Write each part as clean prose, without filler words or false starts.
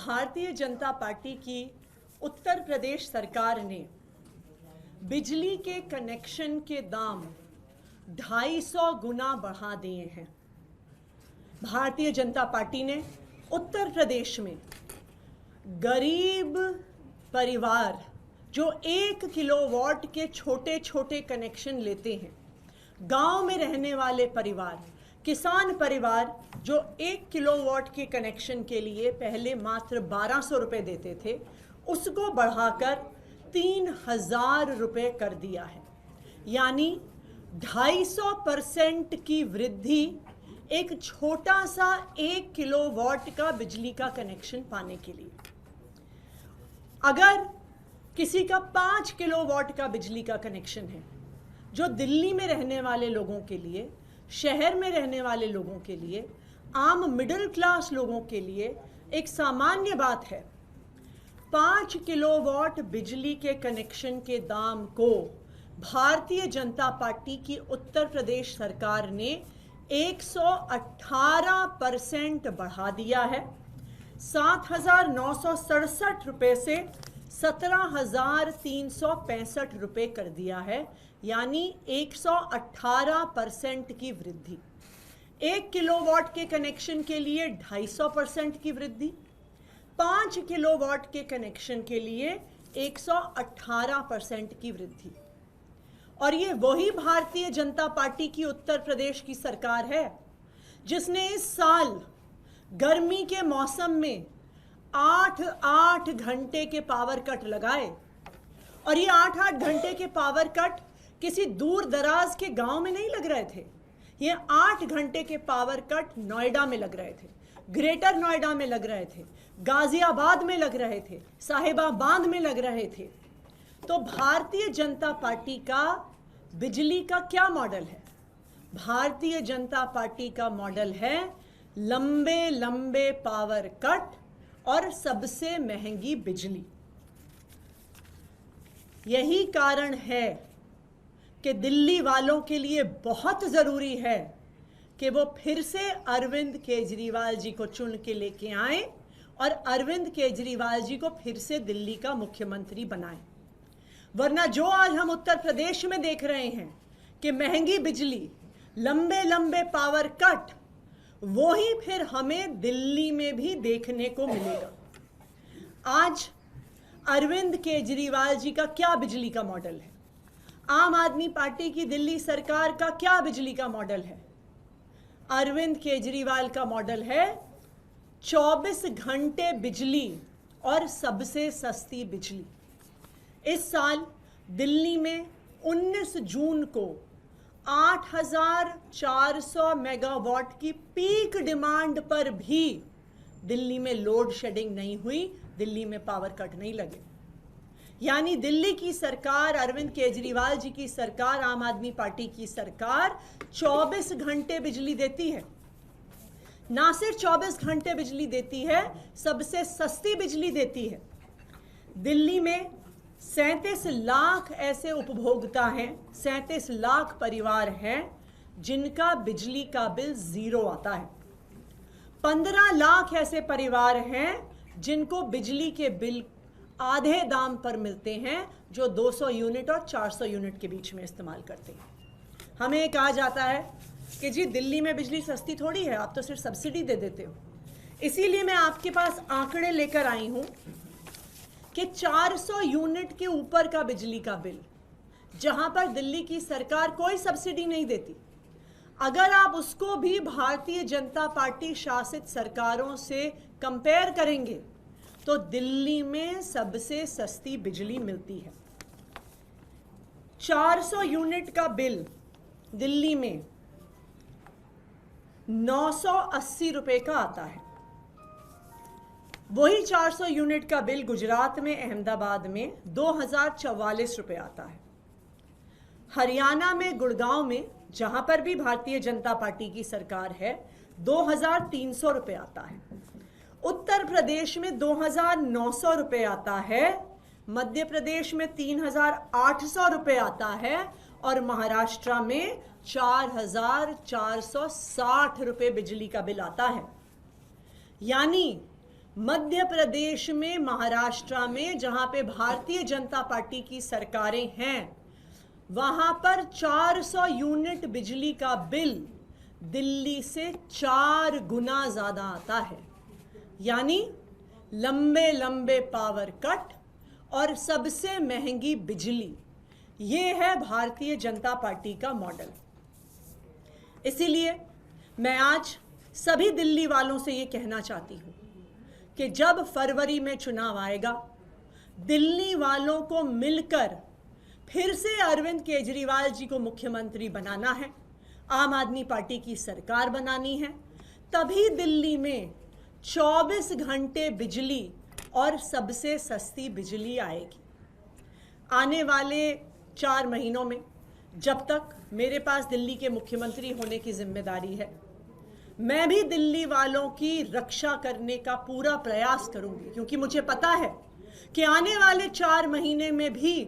Bharatiya Janata party की उत्तर प्रदेश सरकार ने बिजली के कनेक्शन के दाम 250 गुना बढ़ा दिए हैं। भारतीय जनता पार्टी ने उत्तर प्रदेश में गरीब परिवार जो 1 किलोवाट के छोटे छोटे कनेक्शन लेते हैं, गांव में रहने वाले परिवार, किसान परिवार जो 1 किलोवाट के कनेक्शन के लिए पहले मात्र 1200 रुपये देते थे, उसको बढ़ाकर 3000 रुपये कर दिया है। यानी 250% की वृद्धि एक छोटा सा 1 किलोवाट का बिजली का कनेक्शन पाने के लिए। अगर किसी का 5 किलोवाट का बिजली का कनेक्शन है, जो दिल्ली में रहने वाले लोगों के लिए, शहर में रहने वाले लोगों के लिए, आम मिडिल क्लास लोगों के लिए एक सामान्य बात है, 5 किलोवाट बिजली के कनेक्शन के दाम को भारतीय जनता पार्टी की उत्तर प्रदेश सरकार ने 118% बढ़ा दिया है। 7,967 रुपये से 17,365 रुपये कर दिया है, यानी 118% की वृद्धि। 1 किलोवाट के कनेक्शन के लिए 250% की वृद्धि, 5 किलोवाट के कनेक्शन के लिए 118% की वृद्धि। और ये वही भारतीय जनता पार्टी की उत्तर प्रदेश की सरकार है जिसने इस साल गर्मी के मौसम में 8-8 घंटे के पावर कट लगाए। और ये 8-8 घंटे के पावर कट किसी दूर दराज के गांव में नहीं लग रहे थे। ये 8 घंटे के पावर कट नोएडा में लग रहे थे, ग्रेटर नोएडा में लग रहे थे, गाजियाबाद में लग रहे थे, साहिबाबाद में लग रहे थे। तो भारतीय जनता पार्टी का बिजली का क्या मॉडल है? भारतीय जनता पार्टी का मॉडल है लंबे लंबे पावर कट और सबसे महंगी बिजली। यही कारण है कि दिल्ली वालों के लिए बहुत ज़रूरी है कि वो फिर से अरविंद केजरीवाल जी को चुन के लेके आए और अरविंद केजरीवाल जी को फिर से दिल्ली का मुख्यमंत्री बनाएं। वरना जो आज हम उत्तर प्रदेश में देख रहे हैं कि महंगी बिजली, लंबे लंबे पावर कट, वो ही फिर हमें दिल्ली में भी देखने को मिलेगा। आज अरविंद केजरीवाल जी का क्या बिजली का मॉडल है? आम आदमी पार्टी की दिल्ली सरकार का क्या बिजली का मॉडल है? अरविंद केजरीवाल का मॉडल है 24 घंटे बिजली और सबसे सस्ती बिजली। इस साल दिल्ली में 19 जून को 8,400 मेगावाट की पीक डिमांड पर भी दिल्ली में लोड शेडिंग नहीं हुई, दिल्ली में पावर कट नहीं लगे। यानी दिल्ली की सरकार, अरविंद केजरीवाल जी की सरकार, आम आदमी पार्टी की सरकार 24 घंटे बिजली देती है। ना सिर्फ 24 घंटे बिजली देती है, सबसे सस्ती बिजली देती है। दिल्ली में 37 लाख ऐसे उपभोक्ता हैं, 37 लाख परिवार हैं जिनका बिजली का बिल 0 आता है। 15 लाख ऐसे परिवार हैं जिनको बिजली के बिल आधे दाम पर मिलते हैं, जो 200 यूनिट और 400 यूनिट के बीच में इस्तेमाल करते हैं। हमें कहा जाता है कि जी दिल्ली में बिजली सस्ती थोड़ी है, आप तो सिर्फ सब्सिडी दे देते हो। इसीलिए मैं आपके पास आंकड़े लेकर आई हूं कि 400 यूनिट के ऊपर का बिजली का बिल, जहां पर दिल्ली की सरकार कोई सब्सिडी नहीं देती, अगर आप उसको भी भारतीय जनता पार्टी शासित सरकारों से कंपेयर करेंगे तो दिल्ली में सबसे सस्ती बिजली मिलती है। 400 यूनिट का बिल दिल्ली में 980 रुपए का आता है। वही 400 यूनिट का बिल गुजरात में, अहमदाबाद में 2044 रुपये आता है। हरियाणा में, गुड़गांव में, जहां पर भी भारतीय जनता पार्टी की सरकार है, 2300 रुपये आता है। उत्तर प्रदेश में 2900 रुपये आता है, मध्य प्रदेश में 3800 रुपये आता है और महाराष्ट्र में 4,460 रुपये बिजली का बिल आता है। यानी मध्य प्रदेश में, महाराष्ट्र में, जहां पे भारतीय जनता पार्टी की सरकारें हैं, वहां पर 400 यूनिट बिजली का बिल दिल्ली से 4 गुना ज्यादा आता है। यानी लंबे लंबे पावर कट और सबसे महंगी बिजली, ये है भारतीय जनता पार्टी का मॉडल। इसीलिए मैं आज सभी दिल्ली वालों से ये कहना चाहती हूं कि जब फरवरी में चुनाव आएगा, दिल्ली वालों को मिलकर फिर से अरविंद केजरीवाल जी को मुख्यमंत्री बनाना है, आम आदमी पार्टी की सरकार बनानी है, तभी दिल्ली में 24 घंटे बिजली और सबसे सस्ती बिजली आएगी। आने वाले 4 महीनों में, जब तक मेरे पास दिल्ली के मुख्यमंत्री होने की जिम्मेदारी है, मैं भी दिल्ली वालों की रक्षा करने का पूरा प्रयास करूंगी, क्योंकि मुझे पता है कि आने वाले 4 महीने में भी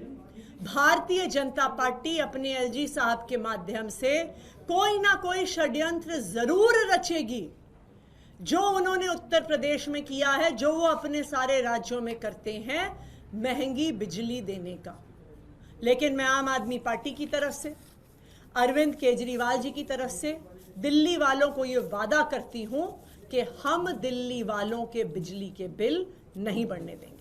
भारतीय जनता पार्टी अपने एलजी साहब के माध्यम से कोई ना कोई षड्यंत्र जरूर रचेगी, जो उन्होंने उत्तर प्रदेश में किया है, जो वो अपने सारे राज्यों में करते हैं, महंगी बिजली देने का। लेकिन मैं आम आदमी पार्टी की तरफ से, अरविंद केजरीवाल जी की तरफ से दिल्ली वालों को ये वादा करती हूं कि हम दिल्ली वालों के बिजली के बिल नहीं बढ़ने देंगे।